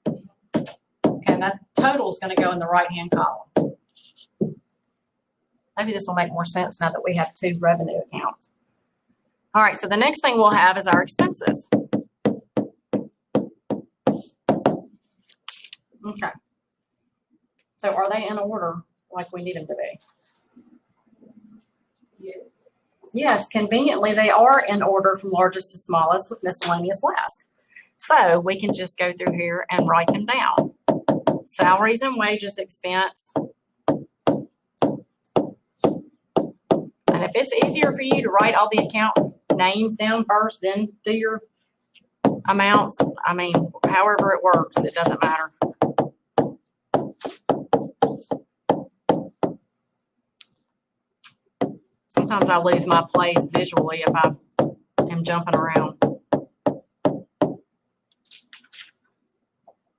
Okay, and that total is going to go in the right-hand column. Maybe this will make more sense now that we have two revenue accounts. All right, so the next thing we'll have is our expenses. Okay. So are they in order like we need them to be? Yeah. Yes, conveniently they are in order from largest to smallest with miscellaneous last. So we can just go through here and write them down. Salaries and wages expense. And if it's easier for you to write all the account names down first, then do your amounts. I mean, however it works, it doesn't matter. Sometimes I lose my place visually if I am jumping around.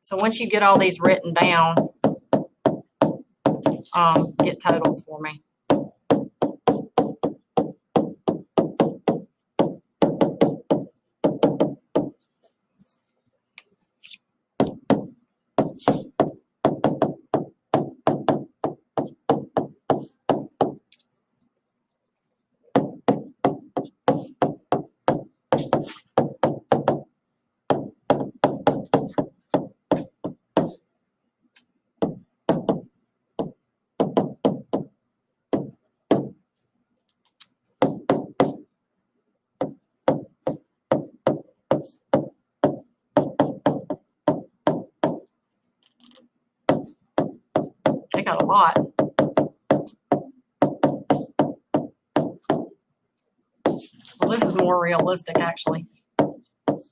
So once you get all these written down, it totals for me. They got a lot. Well, this is more realistic, actually. This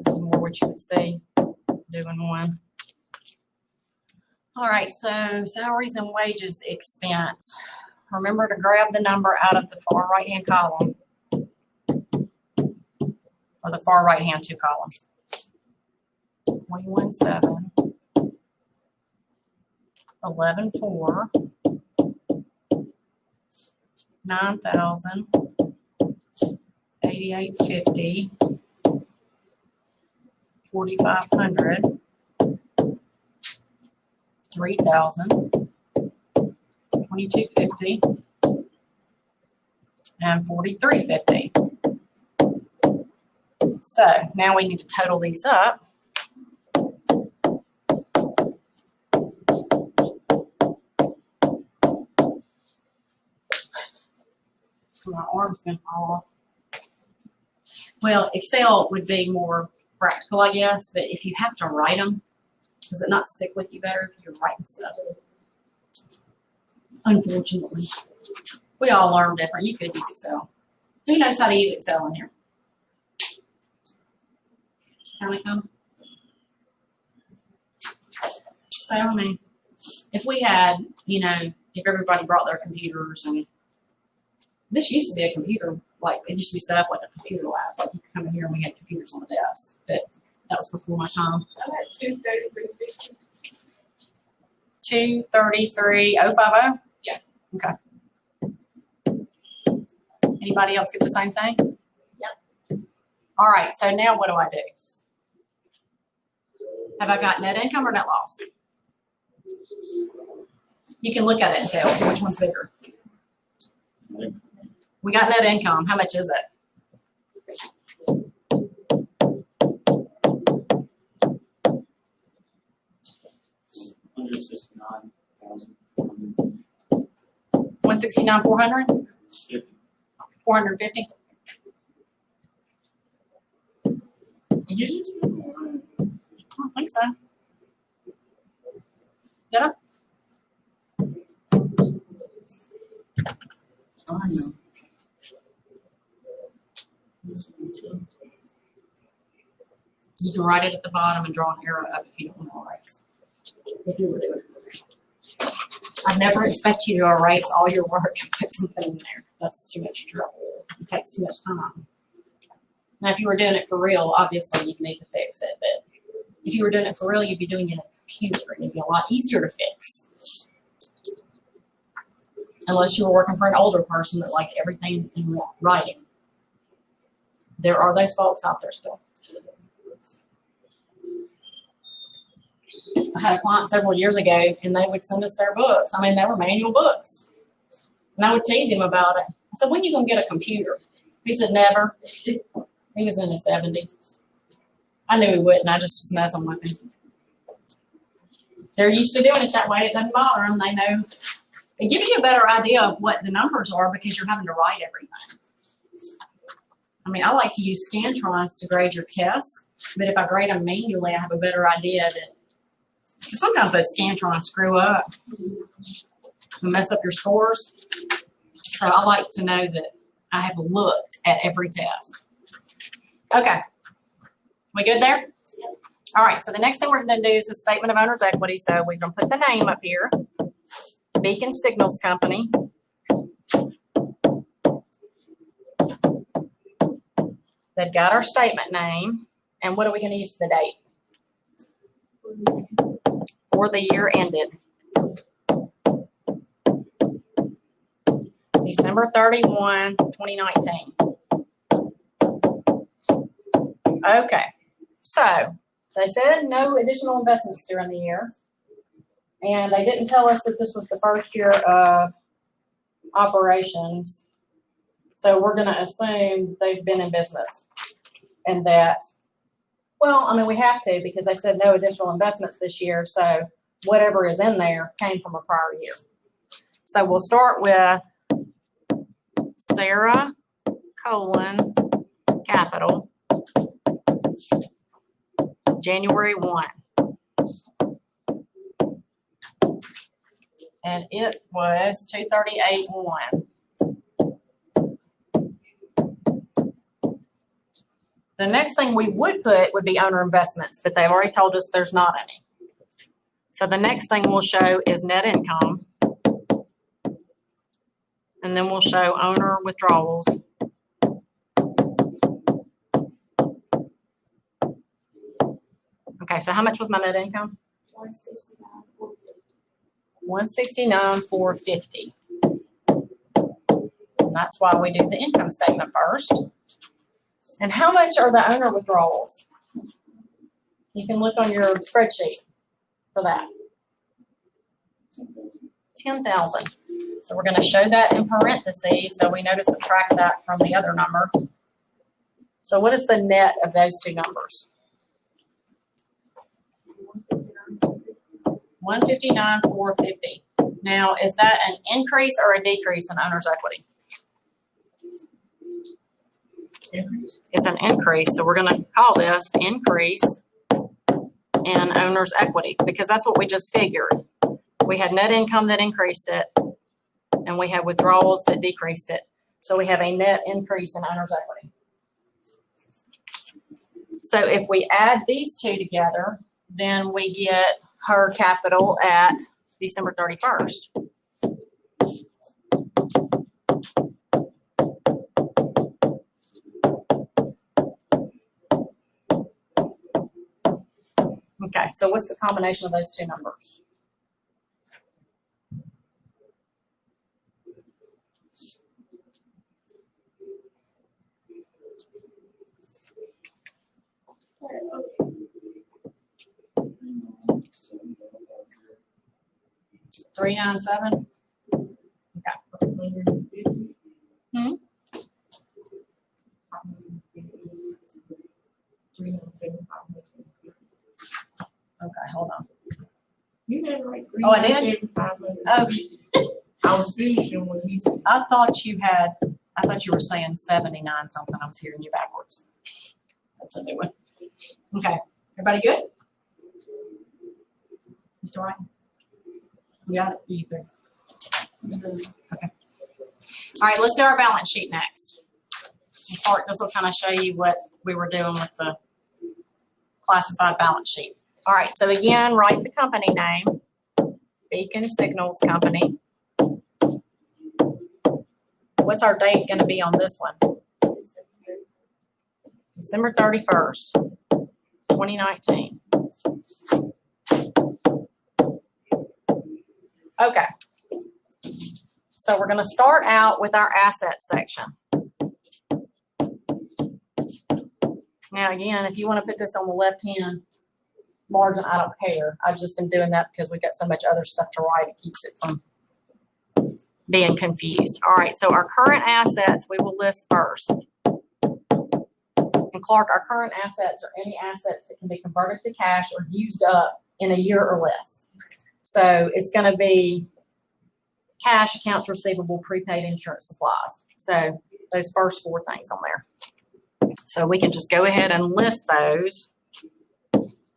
is more what you would see doing one. All right, so salaries and wages expense. Remember to grab the number out of the far right-hand column, or the far right-hand two columns. 21,700. 11,400, 9,000, 8,850, 4,500, 3,000, 2,250, and 4,350. So now we need to total these up. My arm's gonna fall off. Well, Excel would be more practical, I guess, but if you have to write them, does it not stick with you better if you're writing stuff? Unfortunately. We all learn different. You could use Excel. Who knows how to use Excel in here? County come? So, I mean, if we had, you know, if everybody brought their computers and this used to be a computer, like it used to be set up like a computer lab. Like you could come in here and we had computers on the desk. But that was before my time. I'm at 233.50. 233,050? Yeah. Okay. Anybody else get the same thing? Yep. All right, so now what do I do? Have I got net income or net loss? You can look at it and tell which one's bigger. We got net income. How much is it? $169,000. 169, 400? 450? You just I don't think so. Did I? I know. This one too. You can write it at the bottom and draw an arrow up if you don't want to erase. If you were doing it. I'd never expect you to erase all your work and put something in there. That's too much trouble. It takes too much time. Now, if you were doing it for real, obviously you'd need to fix it. But if you were doing it for real, you'd be doing it on a computer and it'd be a lot easier to fix. Unless you were working for an older person that liked everything in writing. There are those folks out there still. I had a client several years ago and they would send us their books. I mean, they were manual books. And I would tease him about it. I said, when are you going to get a computer? He said, never. He was in his 70s. I knew he wouldn't. I just was messing with him. They're used to doing it that way. It doesn't bother them. They know. It gives you a better idea of what the numbers are because you're having to write everything. I mean, I like to use Scantrons to grade your tests, but if I grade them manually, I have a better idea that sometimes those Scantrons screw up and mess up your scores. So I like to know that I have looked at every test. Okay. We good there? All right, so the next thing we're going to do is a statement of owner's equity. So we're going to put the name up here. Beacon Signals Company. They've got our statement name. And what are we going to use for the date? For the year ended. December 31, 2019. Okay, so they said no additional investments during the year. And they didn't tell us that this was the first year of operations. So we're going to assume they've been in business. And that, well, I mean, we have to because they said no additional investments this year. So whatever is in there came from a prior year. So we'll start with Sarah, capital, January 1. And it was 238.1. The next thing we would put would be owner investments, but they've already told us there's not any. So the next thing we'll show is net income. And then we'll show owner withdrawals. Okay, so how much was my net income? 169,450. And that's why we do the income statement first. And how much are the owner withdrawals? You can look on your spreadsheet for that. 10,000. So we're going to show that in parentheses so we know to subtract that from the other number. So what is the net of those two numbers? 159,450. Now, is that an increase or a decrease in owner's equity? Increase. It's an increase, so we're gonna call this increase in owner's equity, because that's what we just figured. We had net income that increased it, and we had withdrawals that decreased it. So we have a net increase in owner's equity. So if we add these two together, then we get her capital at December 31st. Okay, so what's the combination of those two numbers? $397. Hmm? 397. Okay, hold on. You did right. Oh, I did? 397,550. I was finishing what he said. I thought you were saying 79 something. I was hearing you backwards. That's a new one. Okay, everybody good? You still right? You got it? You good? Okay. All right, let's do our balance sheet next. This will kind of show you what we were doing with the classified balance sheet. All right, so again, write the company name, Beacon Signals Company. What's our date going to be on this one? December 31st, 2019. Okay. So we're going to start out with our assets section. Now, again, if you want to put this on the left hand margin, I don't care. I just am doing that because we've got so much other stuff to write. It keeps it from being confused. All right, so our current assets we will list first. And Clark, our current assets are any assets that can be converted to cash or used up in a year or less. So it's going to be cash, accounts receivable, prepaid, insurance, supplies. So those first four things on there. So we can just go ahead and list those.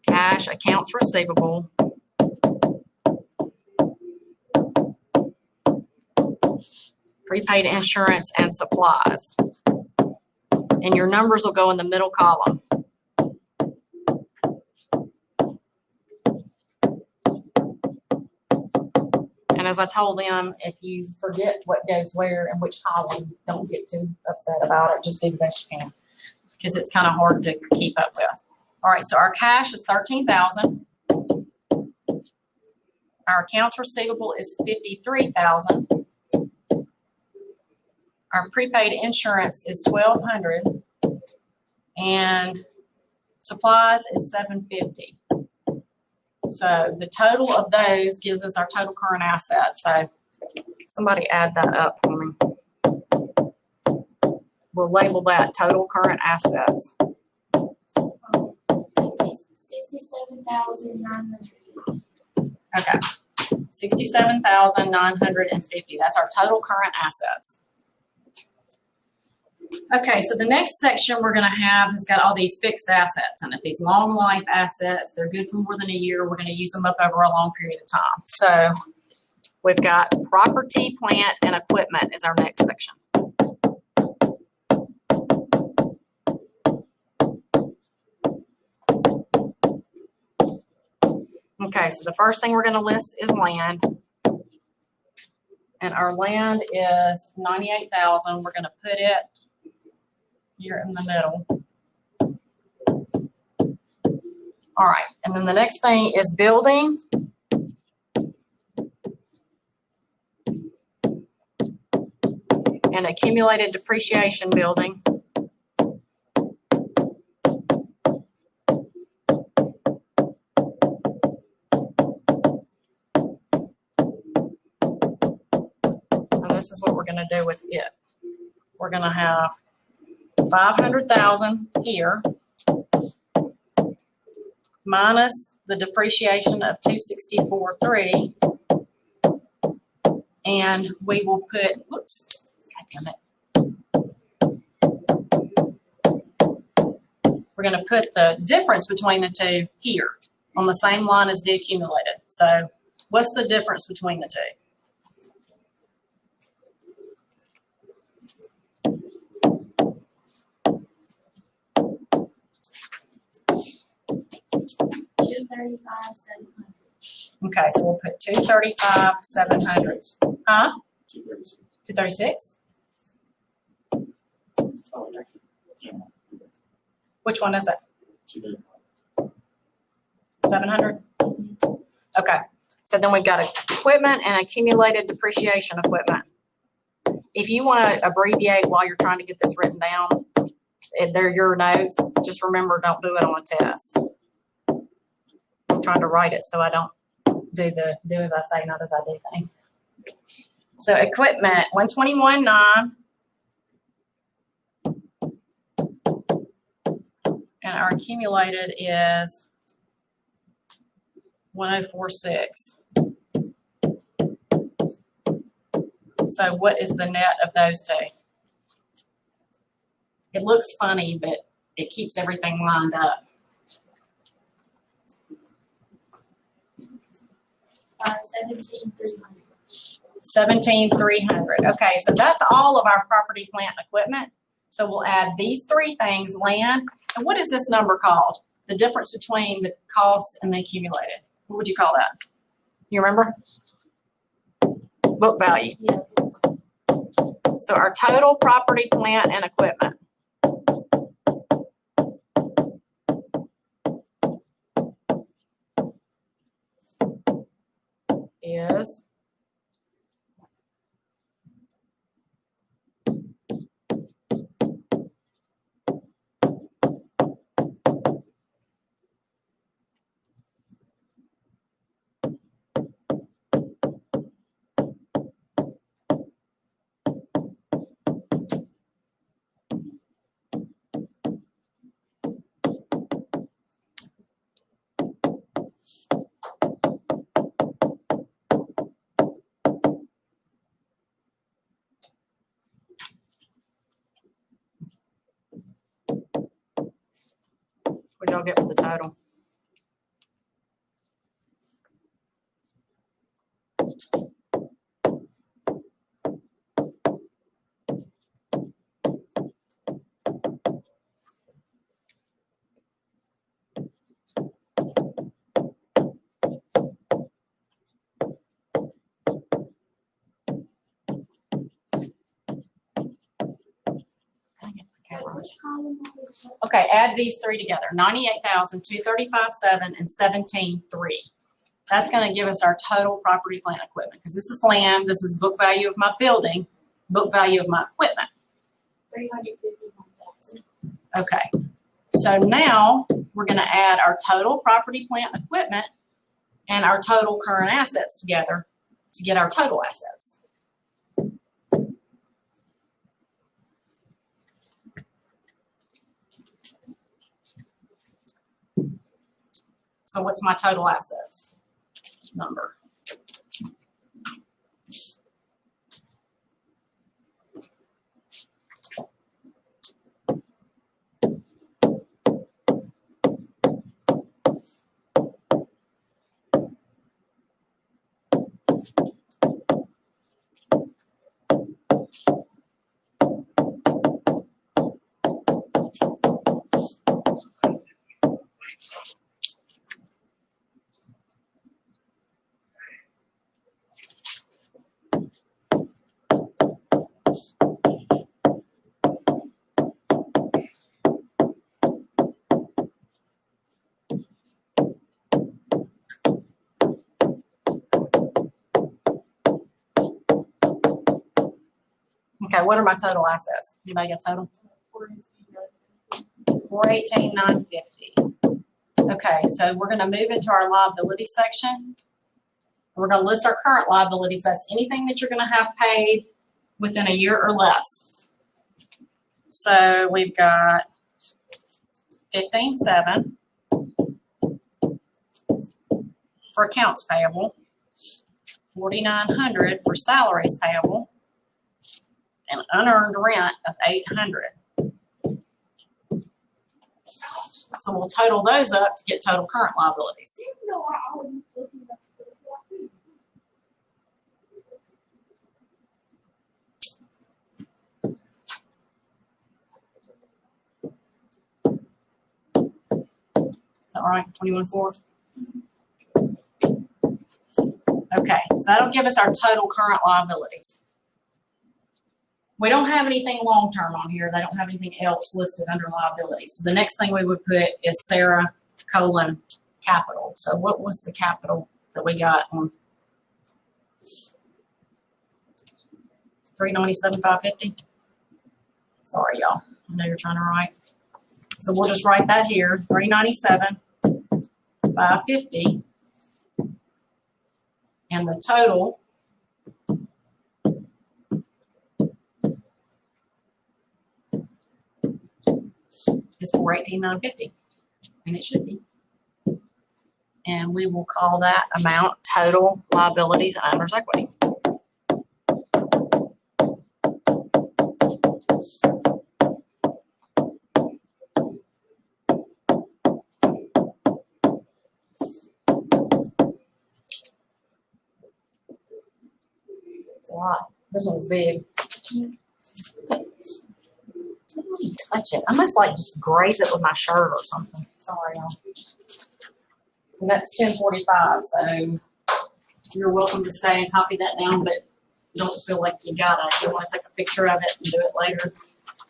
Cash, accounts receivable, prepaid insurance, and supplies. And your numbers will go in the middle column. And as I told them, if you forget what goes where and which column, don't get too upset about it. Just do the best you can, because it's kind of hard to keep up with. All right, so our cash is $13,000. Our accounts receivable is $53,000. Our prepaid insurance is $1,200, and supplies is $750. So the total of those gives us our total current assets. So somebody add that up for me. We'll label that total current assets. 67,950. Okay, 67,950. That's our total current assets. Okay, so the next section we're going to have has got all these fixed assets in it. These long life assets, they're good for more than a year. We're going to use them up over a long period of time. So we've got property, plant, and equipment is our next section. Okay, so the first thing we're going to list is land. And our land is $98,000. We're going to put it here in the middle. All right, and then the next thing is building. And accumulated depreciation building. This is what we're going to do with it. We're going to have $500,000 here minus the depreciation of $264,300, and we will put, whoops, God damn it. we're gonna put the difference between the two here on the same line as the accumulated. So what's the difference between the two? $235,700. Okay, so we'll put 235,700. Huh? 236? Which one is it? 700? Okay, so then we've got equipment and accumulated depreciation equipment. If you want to abbreviate while you're trying to get this written down, if they're your notes, just remember, don't do it on a test. I'm trying to write it so I don't do as I say, not as I do things. So equipment, 121,900. And our accumulated is 1,046. So what is the net of those two? It looks funny, but it keeps everything lined up. 17,300. 17,300. Okay, so that's all of our property, plant, and equipment. So we'll add these three things, land. And what is this number called? The difference between the cost and the accumulated. What would you call that? You remember? Book value. Yeah. So our total property, plant, and equipment. Is what y'all get for the total? Which column was it? Okay, add these three together, 98,235,700 and 17,300. That's gonna give us our total property, plant, equipment, because this is land, this is book value of my building, book value of my equipment. 351,000. Okay, so now we're gonna add our total property, plant, equipment and our total current assets together to get our total assets. So what's my total assets number? Okay, what are my total assets? Anybody got total? 418,950. Okay, so we're gonna move into our liability section. We're gonna list our current liabilities. That's anything that you're gonna have paid within a year or less. So we've got 15,700 for accounts payable, 4,900 for salaries payable, and unearned rent of 800. So we'll total those up to get total current liabilities. Is that right? 21.4? Okay, so that'll give us our total current liabilities. We don't have anything long-term on here. They don't have anything else listed under liabilities. So the next thing we would put is Sarah : capital. So what was the capital that we got on 397,550? Sorry, y'all. I know you're trying to write. So we'll just write that here, 397,550. And the total is 418,950, and it should be. And we will call that amount total liabilities and owner's equity. It's a lot. This one's big. Touch it. I must like just graze it with my shirt or something. Sorry, y'all. And that's 10:45, so you're welcome to stay and copy that down, but don't feel like you gotta. If you want to take a picture of it and do it later,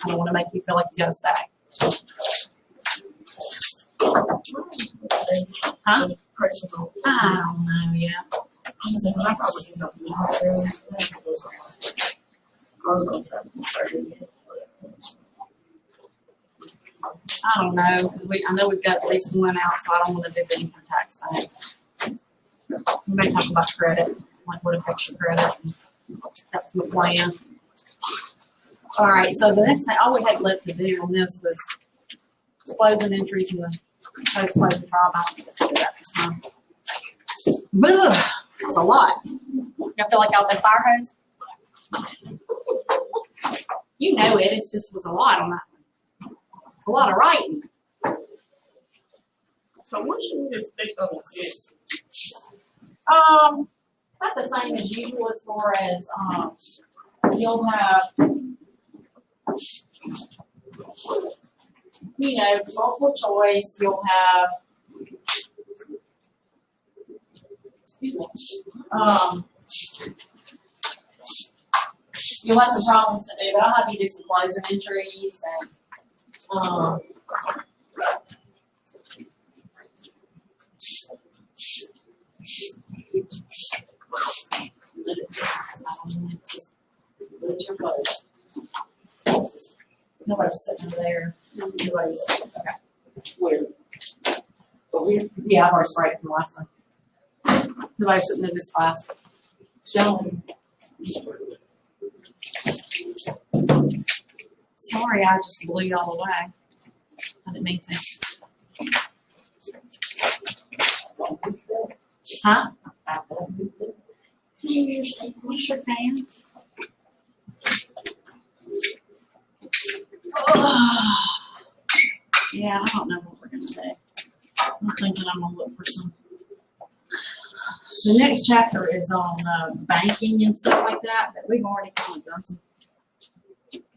I don't want to make you feel like you gotta stay. Huh? I don't know yet. I was gonna try to 30 minutes. I don't know. I know we've got at least one out, so I don't want to do the income tax thing. We may talk about credit, like what affects your credit. That's the plan. All right, so the next thing, all we had left to do on this was closing entries in the post-closing trial balance. Let's do that this time. Ugh, that's a lot. Y'all feel like y'all been fire hose? You know it. It's just was a lot on that one. A lot of writing. So what should we expect on the test? About the same as usual as far as you'll have multiple choice, you'll have you'll have some problems to do, but I'll have you do some closing entries and nobody's sitting over there. Nobody's okay. Where? Over here? Yeah, I've already sprayed from the last one. Nobody's sitting in this class. Gentlemen. Sorry, I just blew y'all away. I didn't mean to. Huh? Can you just wash your hands? Yeah, I don't know what we're gonna do. I'm thinking I'm gonna look for some. The next chapter is on banking and stuff like that, but we've already kind of done some.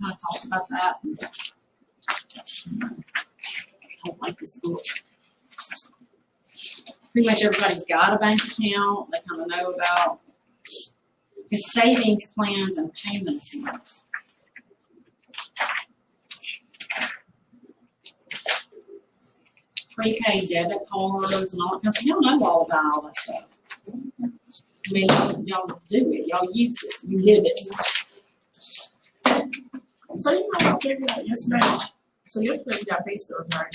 Kind of talked about that. I don't like this book. Pretty much everybody's got a bank account. They kind of know about the savings plans and payment accounts. Prepaid debit cards and all that kind of stuff. Y'all know all about all that stuff. I mean, y'all do it. Y'all use it. You live it. So you know what I figured out yesterday? So yesterday we got pay stubs, right?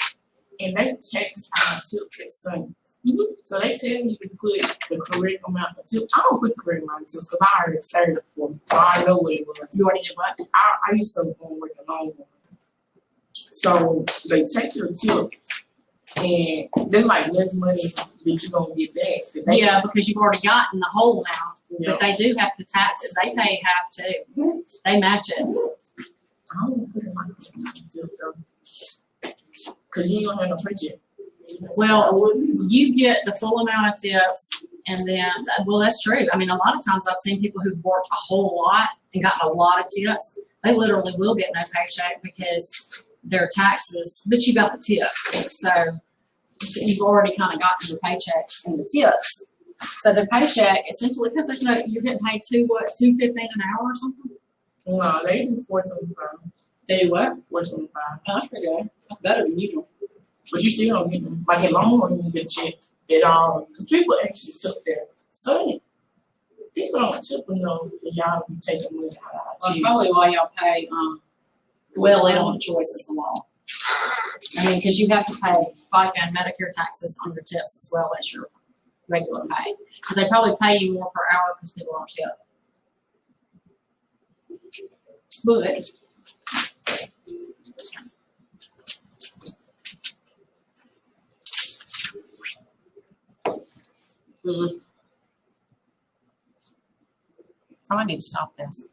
And they text our tip at Sundays. So they tell you to put the correct amount of tips. I don't put the correct amount of tips because I already saved it for me. So I know what it was. You already did what? I used to work alone. So they take your tip and there's like less money that you're gonna get back. Yeah, because you've already gotten the whole now. Yeah. But they do have to tax it. They pay half too. They match it. I don't put in my tips though. Cause you don't have no paycheck. Well, you get the full amount of tips, and then, well, that's true. I mean, a lot of times I've seen people who've worked a whole lot and gotten a lot of tips. They literally will get no paycheck because their taxes, but you got the tips. So you've already kind of gotten your paycheck and the tips. So the paycheck essentially, because you're getting paid $2.15 an hour or something. No, they do $4.25. They do what? $4.25. Oh, that's pretty good. That's better than usual. But you still don't get them. Like in Longhorn, you get a check at all. Because people actually took their savings. People don't tip them though for y'all to be taking money out of our Well, check. probably why y'all pay, well, they don't have a choice, it's the law. I mean, because you have to pay FICA and Medicare taxes on your tips as well as your regular pay. But they probably pay you more per hour because people don't tip. But I might need to stop this.